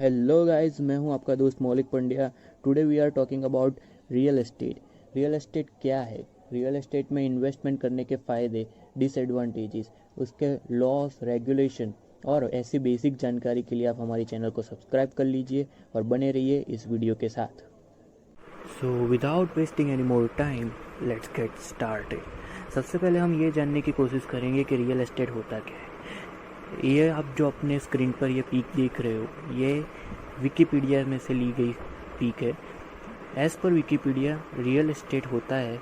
Hello guys, मैं हूं आपका दोस्त Maulik Pandya. Today we are talking about real estate. Real estate क्या है, रियल एस्टेट में इन्वेस्टमेंट करने के फ़ायदे, डिसएडवांटेजेस, उसके लॉस, रेगुलेशन और ऐसी बेसिक जानकारी के लिए आप हमारे चैनल को सब्सक्राइब कर लीजिए और बने रहिए इस वीडियो के साथ। So without wasting any more time, let's get started. सबसे पहले हम ये जानने की कोशिश करेंगे कि रियल एस्टेट होता क्या है। ये आप जो अपने स्क्रीन पर ये पीक देख रहे हो, ये विकिपीडिया में से ली गई पीक है। As per Wikipedia, real estate होता है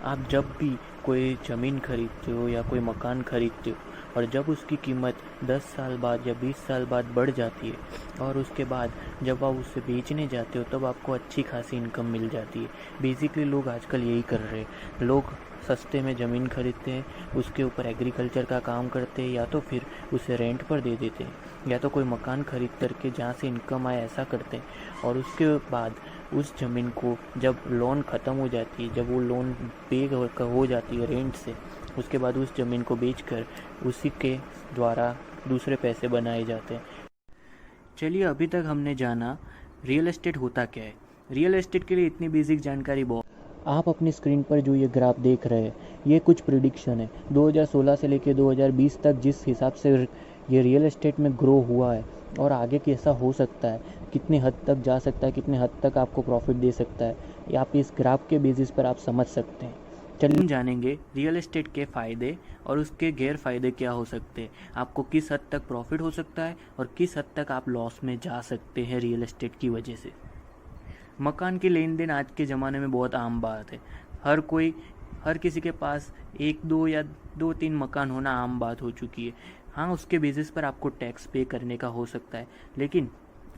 आप जब भी कोई ज़मीन खरीदते हो या कोई मकान खरीदते हो और जब उसकी कीमत 10 साल बाद या 20 साल बाद बढ़ जाती है और उसके बाद जब आप उसे बेचने जाते हो तब आपको अच्छी खासी इनकम मिल जाती है। बेसिकली लोग आजकल यही कर रहे हैं। लोग सस्ते में ज़मीन खरीदते हैं, उसके ऊपर एग्रीकल्चर का काम करते हैं या तो फिर उसे रेंट पर दे देते हैं या तो कोई मकान खरीद करके जहाँ से इनकम आए ऐसा करते हैं। और उसके बाद उस ज़मीन को जब लोन ख़त्म हो जाती है, जब वो लोन पे हो जाती है रेंट से, उसके बाद उस ज़मीन को बेचकर उसी के द्वारा दूसरे पैसे बनाए जाते हैं। चलिए, अभी तक हमने जाना रियल एस्टेट होता क्या है। रियल एस्टेट के लिए इतनी बेसिक जानकारी बहुत। आप अपनी स्क्रीन पर जो ये ग्राफ देख रहे हैं, ये कुछ प्रिडिक्शन है 2016 से लेकर 2020 तक, जिस हिसाब से ये रियल एस्टेट में ग्रो हुआ है और आगे कैसा हो सकता है, कितनी हद तक जा सकता है, कितने हद तक आपको प्रॉफिट दे सकता है, ये आप इस ग्राफ के बेसिस पर आप समझ सकते हैं। चलिए हम जानेंगे रियल एस्टेट के फ़ायदे और उसके गैर फ़ायदे क्या हो सकते हैं। आपको किस हद तक प्रॉफिट हो सकता है और किस हद तक आप लॉस में जा सकते हैं रियल एस्टेट की वजह से। मकान की लेन देन आज के ज़माने में बहुत आम बात है। हर किसी के पास एक दो या दो तीन मकान होना आम बात हो चुकी है। हाँ, उसके बेसिस पर आपको टैक्स पे करने का हो सकता है, लेकिन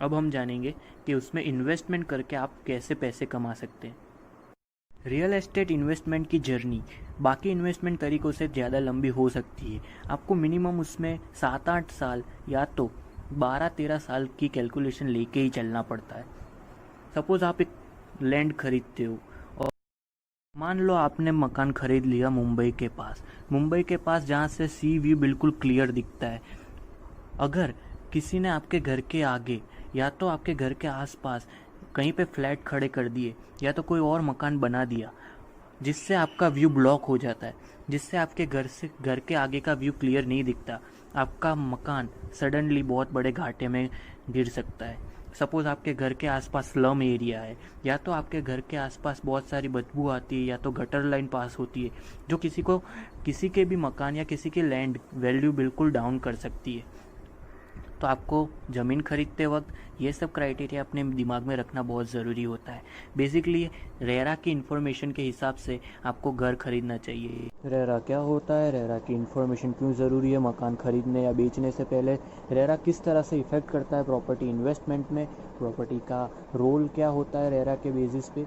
अब हम जानेंगे कि उसमें इन्वेस्टमेंट करके आप कैसे पैसे कमा सकते हैं। रियल एस्टेट इन्वेस्टमेंट की जर्नी बाकी इन्वेस्टमेंट तरीक़ों से ज़्यादा लंबी हो सकती है। आपको मिनिमम उसमें 7-8 साल या तो 12-13 साल की कैलकुलेशन लेके ही चलना पड़ता है। सपोज़ आप एक लैंड खरीदते हो और मान लो आपने मकान खरीद लिया मुंबई के पास जहाँ से सी व्यू बिल्कुल क्लियर दिखता है। अगर किसी ने आपके घर के आगे या तो आपके घर के आसपास कहीं पे फ्लैट खड़े कर दिए या तो कोई और मकान बना दिया जिससे आपका व्यू ब्लॉक हो जाता है, जिससे आपके घर के आगे का व्यू क्लियर नहीं दिखता, आपका मकान सडनली बहुत बड़े घाटे में गिर सकता है। सपोज़ आपके घर के आसपास स्लम एरिया है या तो आपके घर के आसपास बहुत सारी बदबू आती है या तो गटर लाइन पास होती है, जो किसी के भी मकान या किसी के लैंड वैल्यू बिल्कुल डाउन कर सकती है। तो आपको ज़मीन खरीदते वक्त ये सब क्राइटेरिया अपने दिमाग में रखना बहुत ज़रूरी होता है। बेसिकली रेरा की इन्फॉर्मेशन के हिसाब से आपको घर खरीदना चाहिए। रेरा क्या होता है, रेरा की इन्फॉर्मेशन क्यों ज़रूरी है मकान खरीदने या बेचने से पहले, रेरा किस तरह से इफ़ेक्ट करता है प्रॉपर्टी इन्वेस्टमेंट में, प्रॉपर्टी का रोल क्या होता है रेरा के बेसिस पे,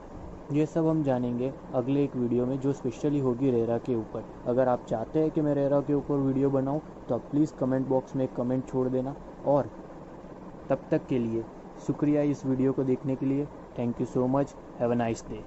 ये सब हम जानेंगे अगले एक वीडियो में जो स्पेशली होगी रेरा के ऊपर। अगर आप चाहते हैं कि मैं रेरा के ऊपर वीडियो बनाऊं तो आप प्लीज़ कमेंट बॉक्स में एक कमेंट छोड़ देना। और तब तक के लिए शुक्रिया इस वीडियो को देखने के लिए। Thank you so much. Have a nice day.